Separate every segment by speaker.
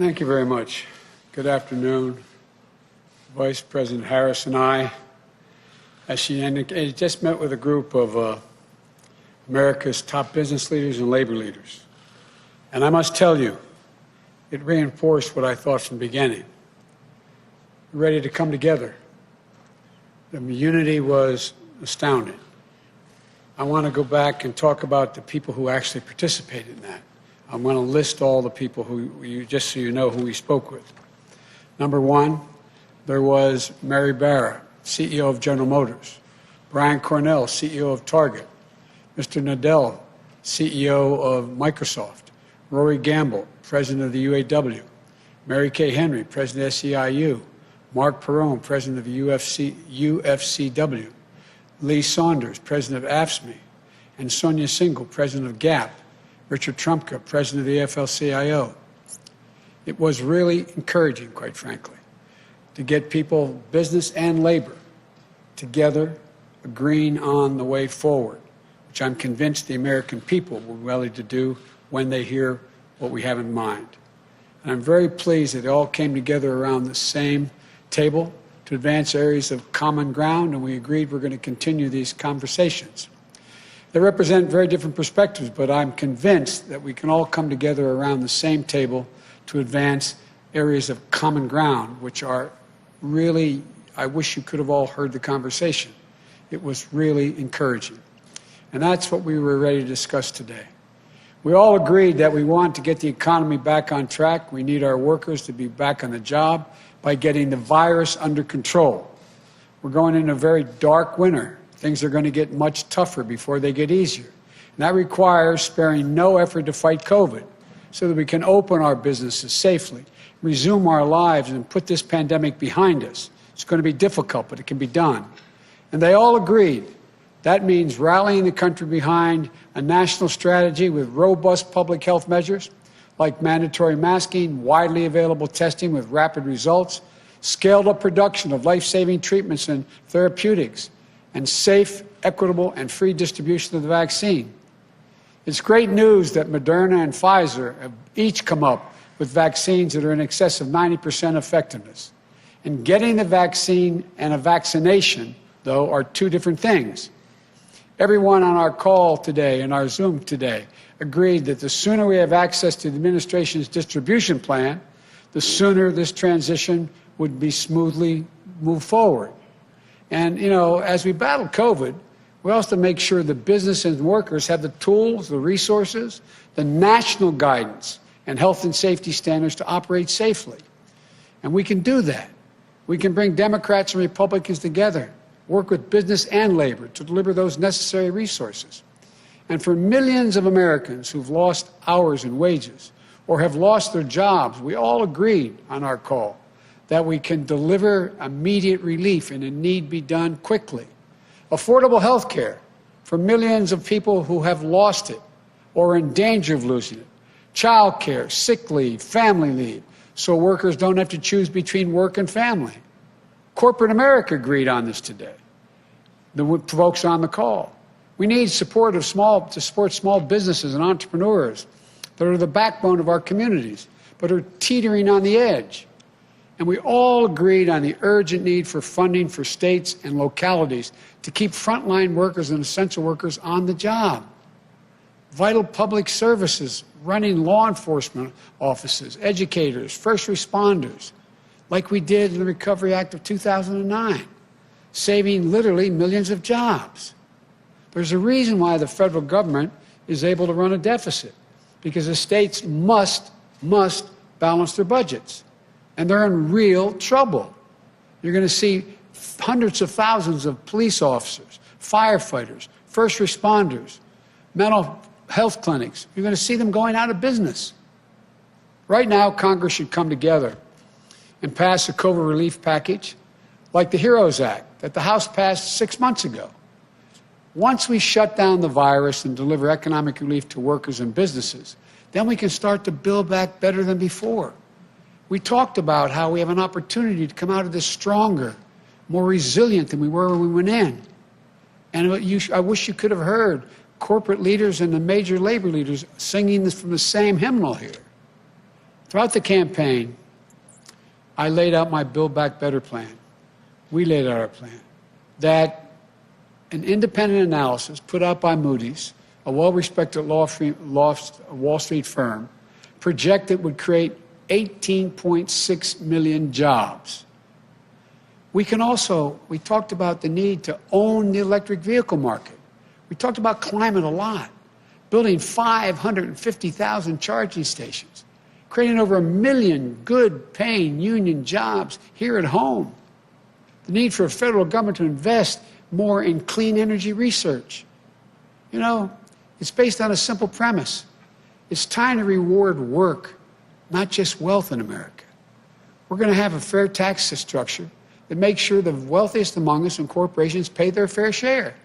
Speaker 1: Thank you very much. Good afternoon. Vice President Harris and I, as she indicated, just met with a group of America's top business leaders and labor leaders. And I must tell you, it reinforced what I thought from the beginning. We're ready to come together. The unity was astounding. I want to go back and talk about the people who actually participated in that. I'm going to list all the people who, just so you know who we spoke with. Number one, there was Mary Barra, CEO of General Motors, Brian Cornell, CEO of Target, Mr. Nadell, CEO of Microsoft, Rory Gamble, President of the UAW, Mary Kay Henry, President of SEIU, Mark Perrone, President of the UFCW, Lee Saunders, President of AFSCME, and Sonia Singhal, President of GAP, Richard Trumka, President of the AFL-CIO. It was really encouraging, quite frankly, to get people, business and labor, together, agreeing on the way forward, which I'm convinced the American people will be ready to do when they hear what we have in mind. And I'm very pleased that they all came together around the same table to advance areas of common ground, and we agreed we're going to continue these conversations. They represent very different perspectives, but I'm convinced that we can all come together around the same table to advance areas of common ground, which are really, I wish you could have all heard the conversation. It was really encouraging. And that's what we were ready to discuss today. We all agreed that we want to get the economy back on track. We need our workers to be back on the job by getting the virus under control. We're going into a very dark winter. Things are going to get much tougher before they get easier. And that requires sparing no effort to fight COVID so that we can open our businesses safely, resume our lives, and put this pandemic behind us. It's going to be difficult, but it can be done. And they all agreed. That means rallying the country behind a national strategy with robust public health measures like mandatory masking, widely available testing with rapid results, scaled-up production of life-saving treatments and therapeutics, and safe, equitable, and free distribution of the vaccine. It's great news that Moderna and Pfizer have each come up with vaccines that are in excess of 90% effectiveness. And getting the vaccine and a vaccination, though, are two different things. Everyone on our call today and our Zoom today agreed that the sooner we have access to the administration's distribution plan, the sooner this transition would be smoothly moved forward. And, you know, as we battle COVID, we also have to make sure the business and workers have the tools, the resources, the national guidance, and health and safety standards to operate safely. And we can do that. We can bring Democrats and Republicans together, work with business and labor to deliver those necessary resources. And for millions of Americans who've lost hours and wages or have lost their jobs, we all agreed on our call that we can deliver immediate relief and it need be done quickly. Affordable health care for millions of people who have lost it or are in danger of losing it. Child care, sick leave, family leave, so workers don't have to choose between work and family. Corporate America agreed on this today, the folks on the call. We need support to support small businesses and entrepreneurs that are the backbone of our communities, but are teetering on the edge. And we all agreed on the urgent need for funding for states and localities to keep frontline workers and essential workers on the job. Vital public services, running law enforcement offices, educators, first responders, like we did in the Recovery Act of 2009, saving literally millions of jobs. There's a reason why the federal government is able to run a deficit, because the states must balance their budgets. And they're in real trouble. You're going to see hundreds of thousands of police officers, firefighters, first responders, mental health clinics. You're going to see them going out of business. Right now, Congress should come together and pass a COVID relief package like the HEROES Act that the House passed 6 months ago. Once we shut down the virus and deliver economic relief to workers and businesses, then we can start to build back better than before. We talked about how we have an opportunity to come out of this stronger, more resilient than we were when we went in. And I wish you could have heard corporate leaders and the major labor leaders singing this from the same hymnal here. Throughout the campaign, I laid out my Build Back Better plan. We laid out our plan that an independent analysis put out by Moody's, a well-respected Wall Street firm, projected would create 18.6 million jobs. We talked about the need to own the electric vehicle market. We talked about climate a lot, building 550,000 charging stations, creating over 1 million good-paying union jobs here at home, the need for a federal government to invest more in clean energy research. You know, it's based on a simple premise. It's time to reward work, not just wealth in America. We're going to have a fair tax structure that makes sure the wealthiest among us and corporations pay their fair share.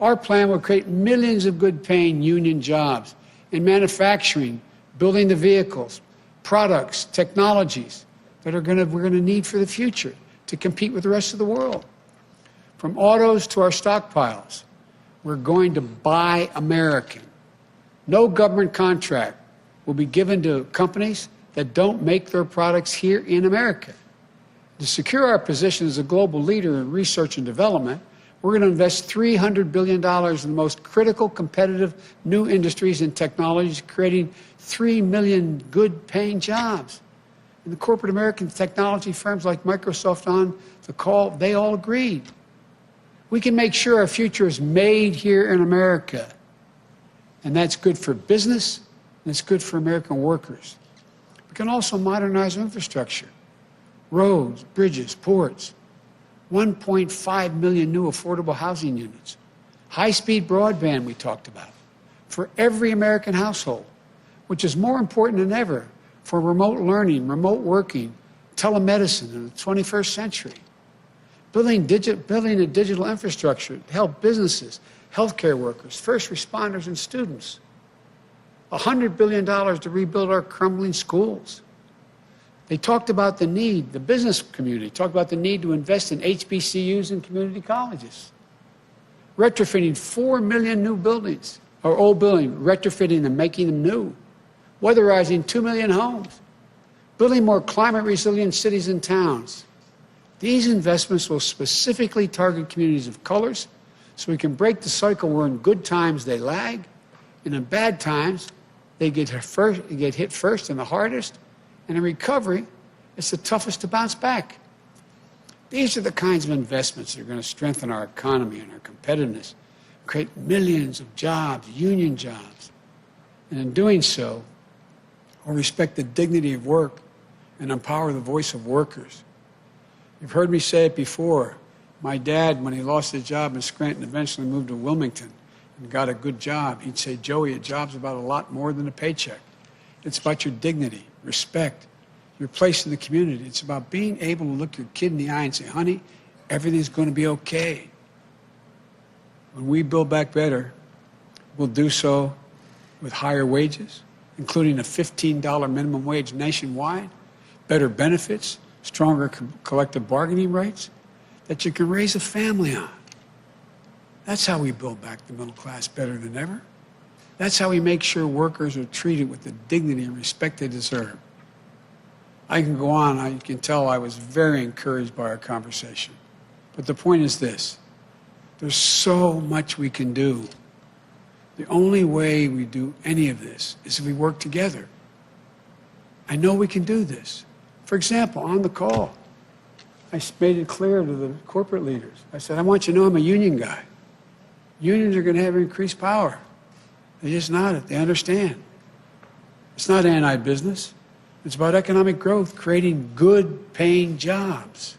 Speaker 1: Our plan will create millions of good-paying union jobs in manufacturing, building the vehicles, products, technologies that we're going to need for the future to compete with the rest of the world. From autos to our stockpiles, we're going to buy American. No government contract will be given to companies that don't make their products here in America. To secure our position as a global leader in research and development, we're going to invest $300 billion in the most critical, competitive new industries and technologies, creating 3 million good-paying jobs. And the corporate American technology firms like Microsoft on the call, they all agreed. We can make sure our future is made here in America. And that's good for business, and it's good for American workers. We can also modernize infrastructure, roads, bridges, ports, 1.5 million new affordable housing units, high-speed broadband we talked about, for every American household, which is more important than ever for remote learning, remote working, telemedicine in the 21st century. Building a digital infrastructure to help businesses, healthcare workers, first responders, and students. $100 billion to rebuild our crumbling schools. They talked about the need, the business community talked about the need to invest in HBCUs and community colleges. Retrofitting 4 million new buildings, or old buildings, retrofitting them, making them new. Weatherizing 2 million homes. Building more climate-resilient cities and towns. These investments will specifically target communities of colors so we can break the cycle where in good times they lag, and in bad times they get hit first and the hardest, and in recovery, it's the toughest to bounce back. These are the kinds of investments that are going to strengthen our economy and our competitiveness, create millions of jobs, union jobs. And in doing so, we'll respect the dignity of work and empower the voice of workers. You've heard me say it before. My dad, when he lost his job in Scranton, eventually moved to Wilmington and got a good job. He'd say, Joey, a job's about a lot more than a paycheck. It's about your dignity, respect, your place in the community. It's about being able to look your kid in the eye and say, honey, everything's going to be okay. When we build back better, we'll do so with higher wages, including a $15 minimum wage nationwide, better benefits, stronger collective bargaining rights that you can raise a family on. That's how we build back the middle class better than ever. That's how we make sure workers are treated with the dignity and respect they deserve. I can go on. You can tell I was very encouraged by our conversation. But the point is this. There's so much we can do. The only way we do any of this is if we work together. I know we can do this. For example, on the call, I made it clear to the corporate leaders. I said, I want you to know I'm a union guy. Unions are going to have increased power. They just nodded. They understand. It's not anti-business. It's about economic growth, creating good-paying jobs.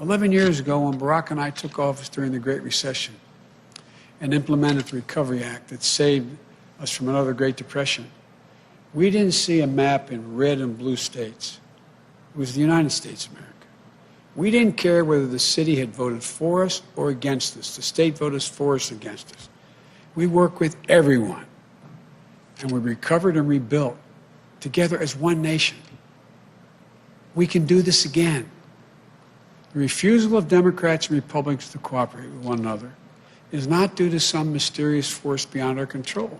Speaker 1: 11 years ago, when Barack and I took office during the Great Recession and implemented the Recovery Act that saved us from another Great Depression, we didn't see a map in red and blue states. It was the United States of America. We didn't care whether the city had voted for us or against us. The state voted for us or against us. We worked with everyone, and we recovered and rebuilt together as one nation. We can do this again. The refusal of Democrats and Republicans to cooperate with one another is not due to some mysterious force beyond our control.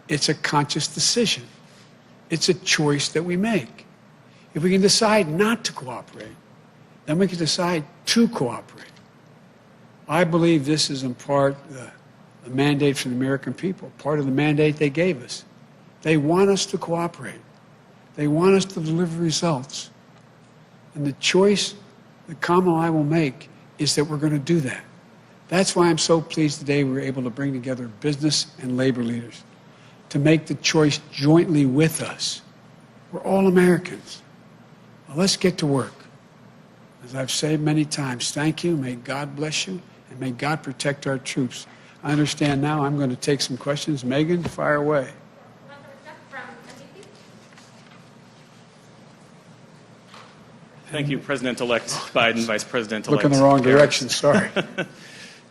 Speaker 1: It's a conscious decision. It's a choice that we make. If we can decide not to cooperate, then we can decide to cooperate. I believe this is in part the mandate from the American people, part of the mandate they gave us. They want us to cooperate. They want us to deliver results. And the choice that Kamala and I will make is that we're going to do that. That's why I'm so pleased today we were able to bring together business and labor leaders to make the choice jointly with us. We're all Americans. Now let's get to work. As I've said many times, thank you, may God bless you, and may God protect our troops. I understand now I'm going to take some questions. Megan, fire away.
Speaker 2: Thank you, President-elect Biden, Vice President-elect.
Speaker 1: Look in the wrong direction, sorry.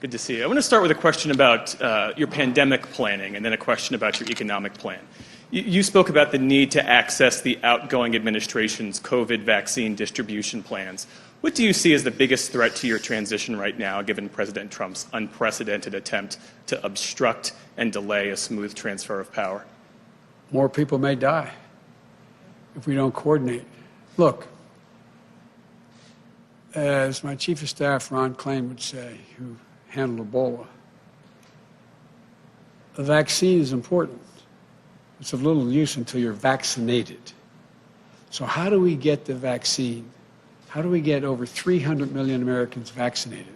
Speaker 2: Good to see you. I want to start with a question about your pandemic planning and then a question about your economic plan. You spoke about the need to access the outgoing administration's COVID vaccine distribution plans. What do you see as the biggest threat to your transition right now, given President Trump's unprecedented attempt to obstruct and delay a smooth transfer of power?
Speaker 1: More people may die if we don't coordinate. Look, as my Chief of Staff, Ron Klain, would say, who handled Ebola, a vaccine is important. It's of little use until you're vaccinated. So how do we get the vaccine? How do we get over 300 million Americans vaccinated?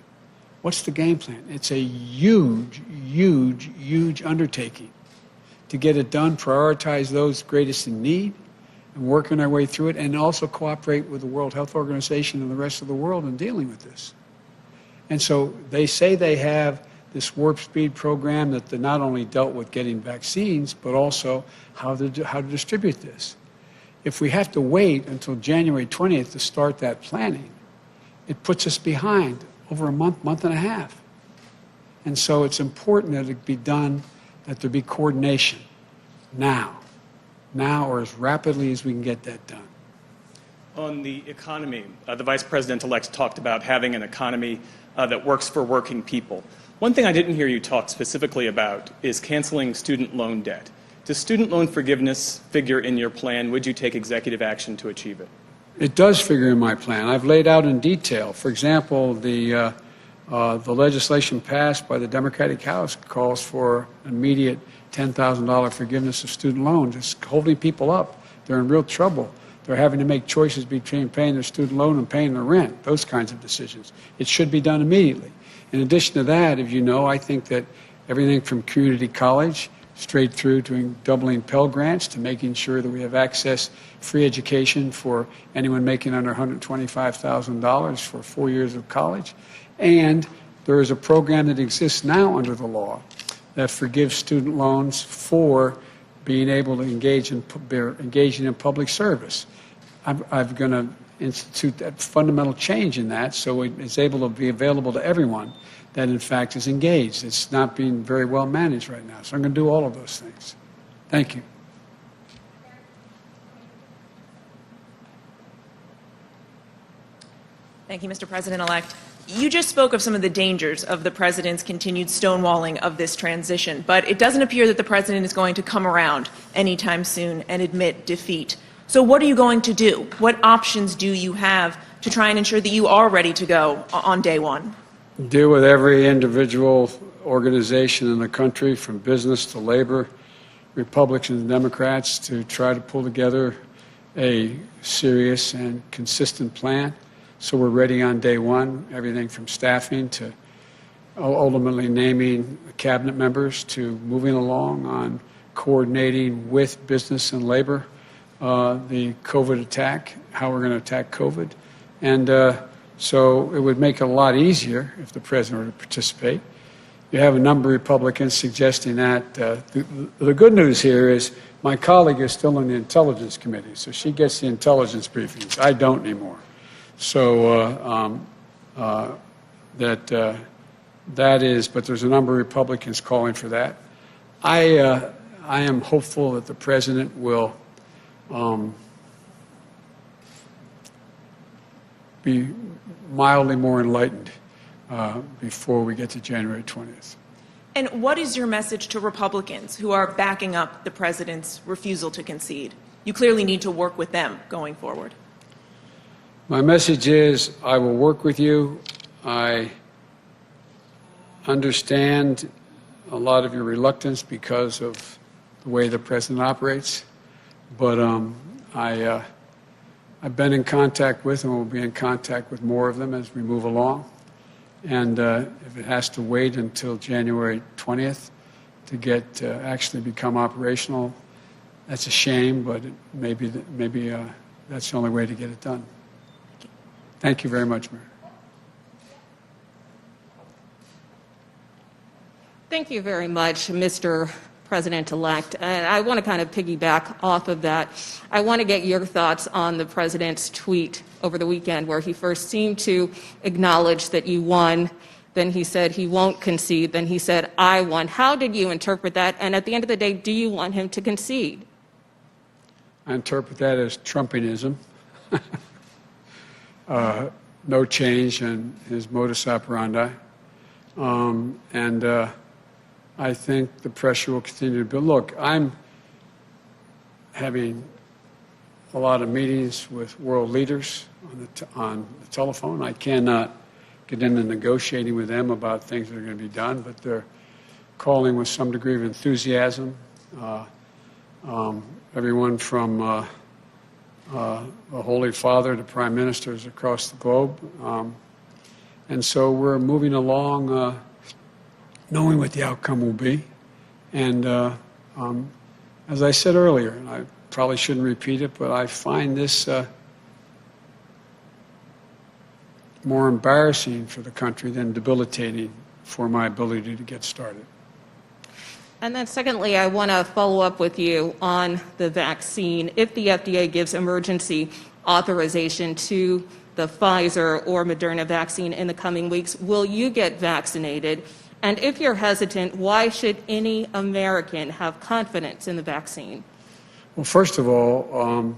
Speaker 1: What's the game plan? It's a huge, huge, huge undertaking to get it done, prioritize those greatest in need, and working our way through it, and also cooperate with the World Health Organization and the rest of the world in dealing with this. And so they say they have this warp speed program that not only dealt with getting vaccines, but also how to distribute this. If we have to wait until January 20th to start that planning, it puts us behind over a month, month and a half. And so it's important that it be done, that there be coordination now or as rapidly as we can get that done.
Speaker 2: On the economy, the Vice President-elect talked about having an economy that works for working people. One thing I didn't hear you talk specifically about is canceling student loan debt. Does student loan forgiveness figure in your plan? Would you take executive action to achieve it?
Speaker 1: It does figure in my plan. I've laid out in detail. For example, the legislation passed by the Democratic House calls for immediate $10,000 forgiveness of student loans. It's holding people up. They're in real trouble. They're having to make choices between paying their student loan and paying their rent, those kinds of decisions. It should be done immediately. In addition to that, as you know, I think that everything from community college straight through to doubling Pell Grants to making sure that we have access, free education for anyone making under $125,000 for 4 years of college. And there is a program that exists now under the law that forgives student loans for being able to engaging in public service. I'm going to institute that fundamental change in that so it's able to be available to everyone that in fact is engaged. It's not being very well managed right now. So I'm going to do all of those things. Thank you.
Speaker 3: Thank you, Mr. President-elect. You just spoke of some of the dangers of the president's continued stonewalling of this transition, but it doesn't appear that the president is going to come around anytime soon and admit defeat. So what are you going to do? What options do you have to try and ensure that you are ready to go on day one?
Speaker 1: Deal with every individual organization in the country, from business to labor, Republicans and Democrats, to try to pull together a serious and consistent plan so we're ready on day one, everything from staffing to ultimately naming cabinet members to moving along on coordinating with business and labor the COVID attack, how we're going to attack COVID. And so it would make it a lot easier if the president were to participate. You have a number of Republicans suggesting that. The good news here is my colleague is still in the Intelligence Committee, so she gets the intelligence briefings. I don't anymore. So that is, but there's a number of Republicans calling for that. I am hopeful that the president will be mildly more enlightened before we get to January 20th.
Speaker 3: And what is your message to Republicans who are backing up the president's refusal to concede? You clearly need to work with them going forward.
Speaker 1: My message is I will work with you. I understand a lot of your reluctance because of the way the president operates, but I've been in contact with and will be in contact with more of them as we move along. And if it has to wait until January 20th to get actually become operational, that's a shame, but maybe that's the only way to get it done. Thank you very much, Mayor.
Speaker 4: Thank you very much, Mr. President-elect. And I want to kind of piggyback off of that. I want to get your thoughts on the president's tweet over the weekend where he first seemed to acknowledge that you won. Then he said he won't concede. Then he said, I won. How did you interpret that? And at the end of the day, do you want him to concede?
Speaker 1: I interpret that as Trumpianism. No change in his modus operandi. I think the pressure will continue to build. Look, I'm having a lot of meetings with world leaders on the telephone. I cannot get into negotiating with them about things that are going to be done, but they're calling with some degree of enthusiasm. Everyone from the Holy Father to prime ministers across the globe. And so we're moving along knowing what the outcome will be. And as I said earlier, and I probably shouldn't repeat it, but I find this more embarrassing for the country than debilitating for my ability to get started.
Speaker 4: And then secondly, I want to follow up with you on the vaccine. If the FDA gives emergency authorization to the Pfizer or Moderna vaccine in the coming weeks, will you get vaccinated? And if you're hesitant, why should any American have confidence in the vaccine?
Speaker 1: Well, first of all,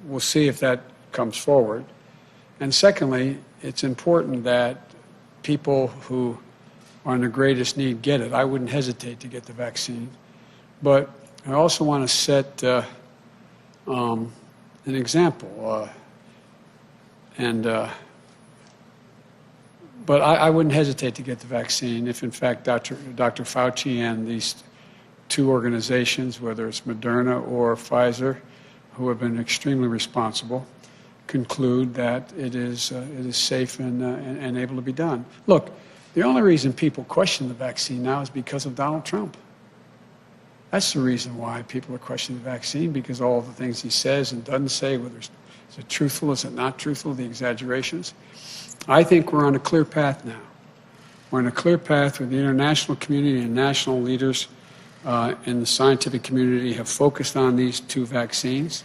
Speaker 1: we'll see if that comes forward. And secondly, it's important that people who are in the greatest need get it. I wouldn't hesitate to get the vaccine. But I also want to set an example. But I wouldn't hesitate to get the vaccine if, in fact, Dr. Fauci and these two organizations, whether it's Moderna or Pfizer, who have been extremely responsible, conclude that it is safe and able to be done. Look, the only reason people question the vaccine now is because of Donald Trump. That's the reason why people are questioning the vaccine, because all the things he says and doesn't say, whether is it truthful, is it not truthful, the exaggerations. I think we're on a clear path now. We're on a clear path where the international community and national leaders in the scientific community have focused on these two vaccines.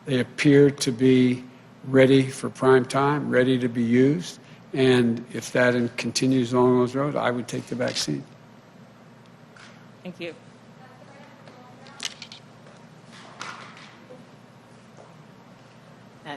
Speaker 1: They appear to be ready for prime time, ready to be used. And if that continues along those roads, I would take the vaccine.
Speaker 4: Thank you.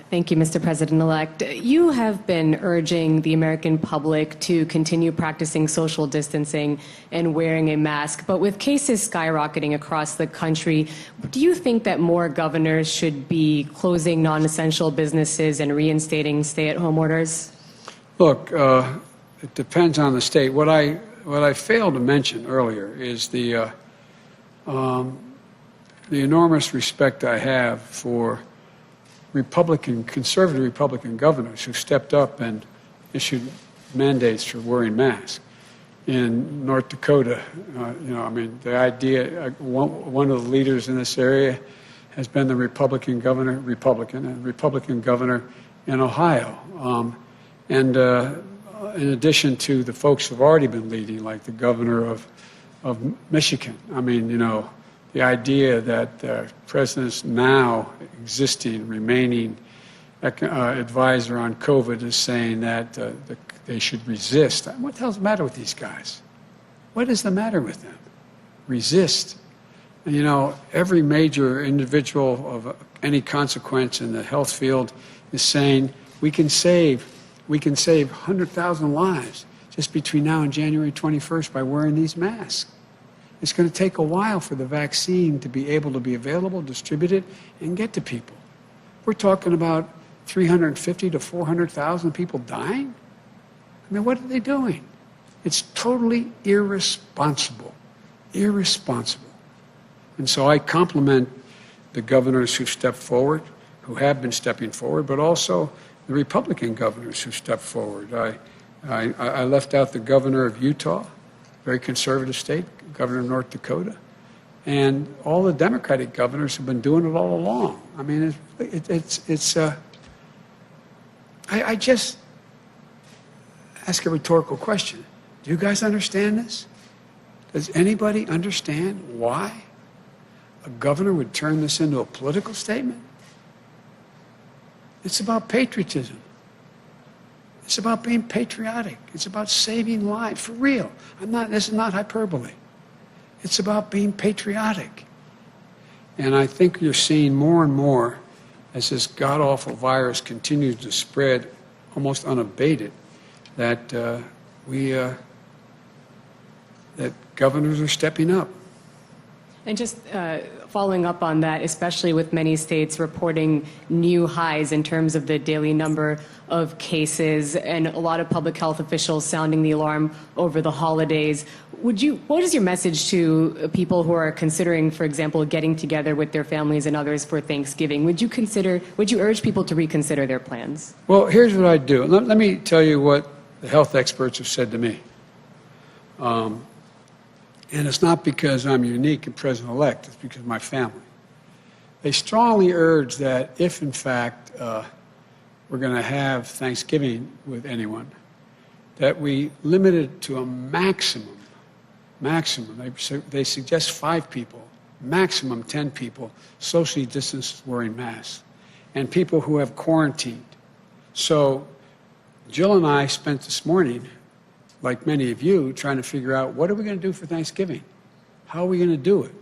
Speaker 5: Thank you, Mr. President-elect. You have been urging the American public to continue practicing social distancing and wearing a mask, but with cases skyrocketing across the country, do you think that more governors should be closing non-essential businesses and reinstating stay-at-home orders?
Speaker 1: Look, it depends on the state. What I failed to mention earlier is the enormous respect I have for conservative Republican governors who stepped up and issued mandates for wearing masks. In North Dakota, the idea, one of the leaders in this area has been the Republican governor in Ohio. And in addition to the folks who've already been leading, like the governor of Michigan, the idea that the president's now existing, remaining advisor on COVID is saying that they should resist. What the hell's the matter with these guys? What is the matter with them? Resist. And, every major individual of any consequence in the health field is saying we can save 100,000 lives just between now and January 21st by wearing these masks. It's going to take a while for the vaccine to be able to be available, distributed, and get to people. We're talking about 350 to 400,000 people dying. I mean, what are they doing? It's totally irresponsible, irresponsible. And so I compliment the governors who stepped forward, who have been stepping forward, but also the Republican governors who stepped forward. I left out the governor of Utah, very conservative state, governor of North Dakota, and all the Democratic governors have been doing it all along. I mean, I just ask a rhetorical question. Do you guys understand this? Does anybody understand why a governor would turn this into a political statement? It's about patriotism. It's about being patriotic. It's about saving lives, for real. This is not hyperbole. It's about being patriotic. And I think you're seeing more and more as this god-awful virus continues to spread almost unabated, that that governors are stepping up.
Speaker 5: And just following up on that, especially with many states reporting new highs in terms of the daily number of cases and a lot of public health officials sounding the alarm over the holidays, what is your message to people who are considering, for example, getting together with their families and others for Thanksgiving? Would you urge people to reconsider their plans?
Speaker 1: Well, here's what I'd do. Let me tell you what the health experts have said to me. And it's not because I'm unique and president-elect, it's because of my family. They strongly urge that if, in fact, we're going to have Thanksgiving with anyone, that we limit it to a maximum. They suggest 5 people, maximum 10 people, socially distanced wearing masks, and people who have quarantined. So Jill and I spent this morning, like many of you, trying to figure out what are we going to do for Thanksgiving? How are we going to do it?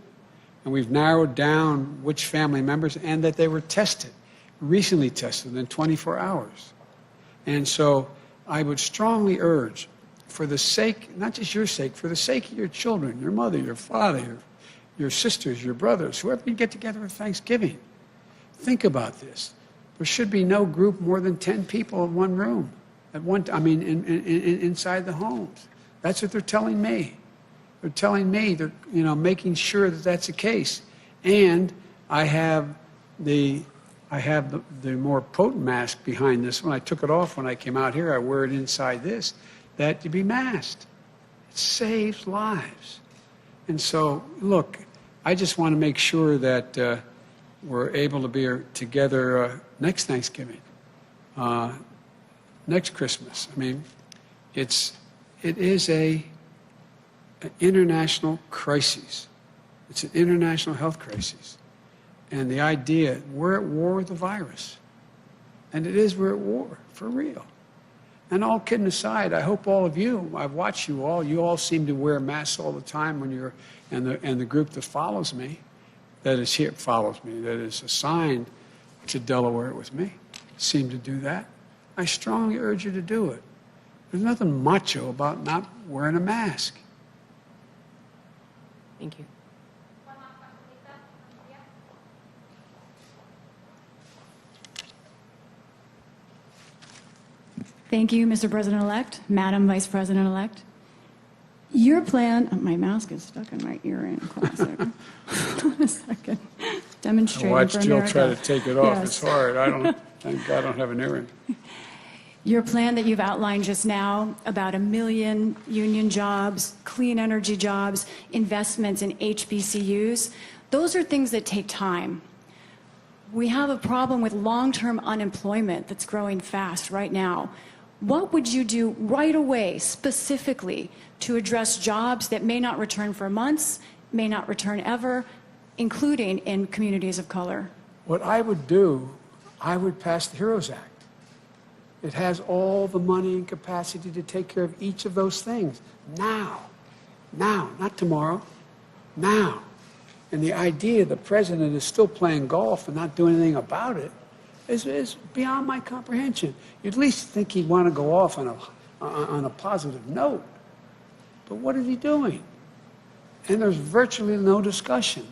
Speaker 1: And we've narrowed down which family members and that they were tested, recently tested within 24 hours. And so I would strongly urge, for the sake, not just your sake, for the sake of your children, your mother, your father, your sisters, your brothers, whoever you get together at Thanksgiving, think about this. There should be no group more than 10 people in one room. Inside the homes. That's what they're telling me. They're telling me, they're making sure that that's the case. And I have the more potent mask behind this one. I took it off when I came out here. I wear it inside this, that you be masked. It saves lives. And so, look, I just want to make sure that we're able to be together next Thanksgiving. Next Christmas. I mean, it is an international crisis. It's an international health crisis. And the idea, we're at war with the virus. And we're at war, for real. And all kidding aside, I hope all of you, I've watched you all seem to wear masks all the time when you're, and the group that follows me, that is assigned to Delaware with me, seem to do that. I strongly urge you to do it. There's nothing macho about not wearing a mask.
Speaker 5: Thank you.
Speaker 6: Thank you, Mr. President-elect, Madam Vice President-elect. Your plan, my mask is stuck in my ear in classic. Hold on a second. Demonstrating
Speaker 1: I watched
Speaker 6: for
Speaker 1: Jill
Speaker 6: America.
Speaker 1: try to take it off.
Speaker 6: Yes.
Speaker 1: It's hard. Thank God I don't have an earring.
Speaker 6: Your plan that you've outlined just now about 1 million union jobs, clean energy jobs, investments in HBCUs, those are things that take time. We have a problem with long-term unemployment that's growing fast right now. What would you do right away, specifically, to address jobs that may not return for months, may not return ever, including in communities of color?
Speaker 1: What I would do, I would pass the HEROES Act. It has all the money and capacity to take care of each of those things. Now, not tomorrow, now. And the idea the president is still playing golf and not doing anything about it is beyond my comprehension. You'd at least think he'd want to go off on a positive note. But what is he doing? And there's virtually no discussion.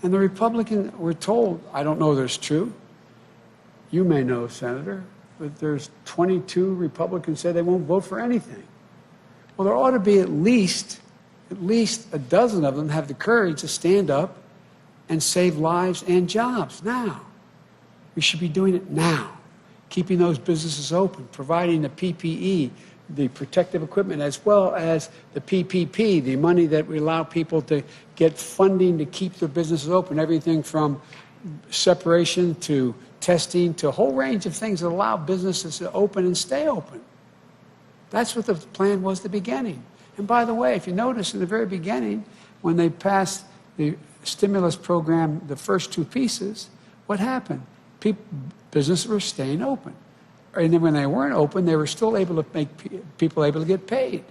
Speaker 1: And the Republican, we're told, I don't know if it's true. You may know, Senator, but there's 22 Republicans say they won't vote for anything. Well, there ought to be at least a dozen of them have the courage to stand up and save lives and jobs now. We should be doing it now, keeping those businesses open, providing the PPE, the protective equipment, as well as the PPP, the money that we allow people to get funding to keep their businesses open, everything from separation to testing to a whole range of things that allow businesses to open and stay open. That's what the plan was at the beginning. And by the way, if you notice in the very beginning, when they passed the stimulus program, the first two pieces, what happened? Businesses were staying open. And then when they weren't open, they were still able to make people able to get paid.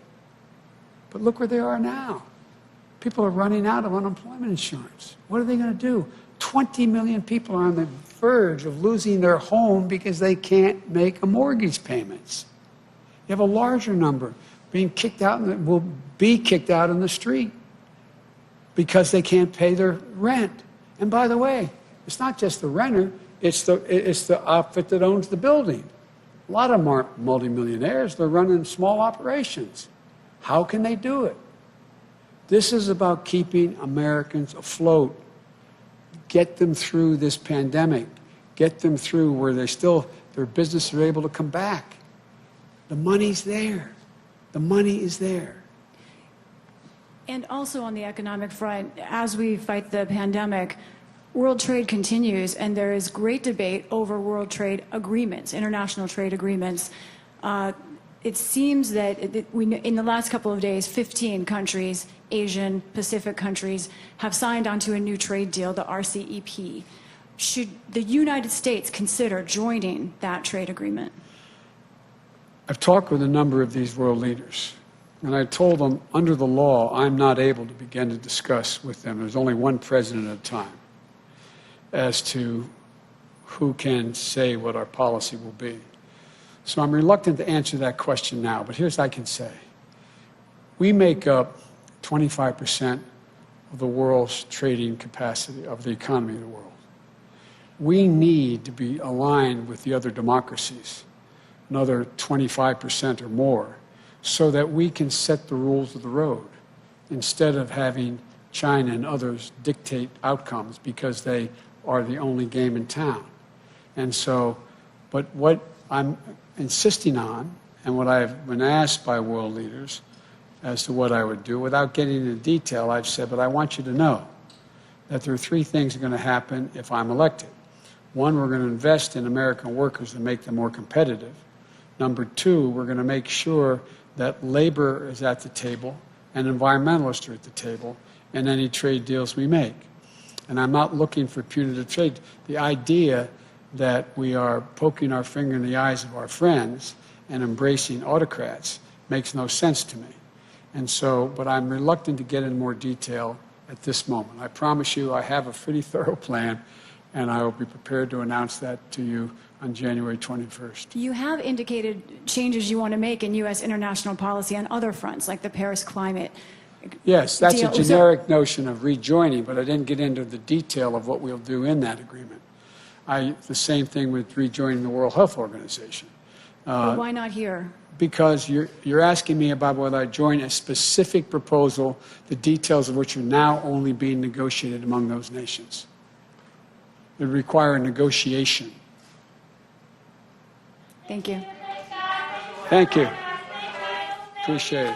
Speaker 1: But look where they are now. People are running out of unemployment insurance. What are they going to do? 20 million people are on the verge of losing their home because they can't make a mortgage payments. You have a larger number being kicked out and will be kicked out in the street because they can't pay their rent. And by the way, it's not just the renter, it's the outfit that owns the building. A lot of them aren't multimillionaires, they're running small operations. How can they do it? This is about keeping Americans afloat. Get them through this pandemic. Get them through where their businesses are able to come back. The money's there. The money is there.
Speaker 6: And also on the economic front, as we fight the pandemic, world trade continues, and there is great debate over world trade agreements, international trade agreements. It seems that in the last couple of days, 15 countries, Asian, Pacific countries, have signed onto a new trade deal, the RCEP. Should the United States consider joining that trade agreement?
Speaker 1: I've talked with a number of these world leaders, and I told them, under the law, I'm not able to begin to discuss with them. There's only one president at a time as to who can say what our policy will be. So I'm reluctant to answer that question now, but here's what I can say. We make up 25% of the world's trading capacity, of the economy of the world. We need to be aligned with the other democracies, another 25% or more, so that we can set the rules of the road instead of having China and others dictate outcomes because they are the only game in town. And so, but what I'm insisting on, and what I've been asked by world leaders as to what I would do, without getting into detail, I've said, but I want you to know that there are three things that are going to happen if I'm elected. One, we're going to invest in American workers to make them more competitive. Number two, we're going to make sure that labor is at the table and environmentalists are at the table in any trade deals we make. And I'm not looking for punitive trade. The idea that we are poking our finger in the eyes of our friends and embracing autocrats makes no sense to me. And so, but I'm reluctant to get in more detail at this moment. I promise you I have a pretty thorough plan, and I will be prepared to announce that to you on January 21st.
Speaker 6: You have indicated changes you want to make in U.S. international policy on other fronts, like the Paris climate.
Speaker 1: Yes, that's
Speaker 6: deal.
Speaker 1: a generic notion of rejoining, but I didn't get into the detail of what we'll do in that agreement. The same thing with rejoining the World Health Organization.
Speaker 6: But why not here?
Speaker 1: Because you're asking me about whether I join a specific proposal, the details of which are now only being negotiated among those nations. It would require a negotiation.
Speaker 6: Thank you.
Speaker 1: Thank you. Appreciate it.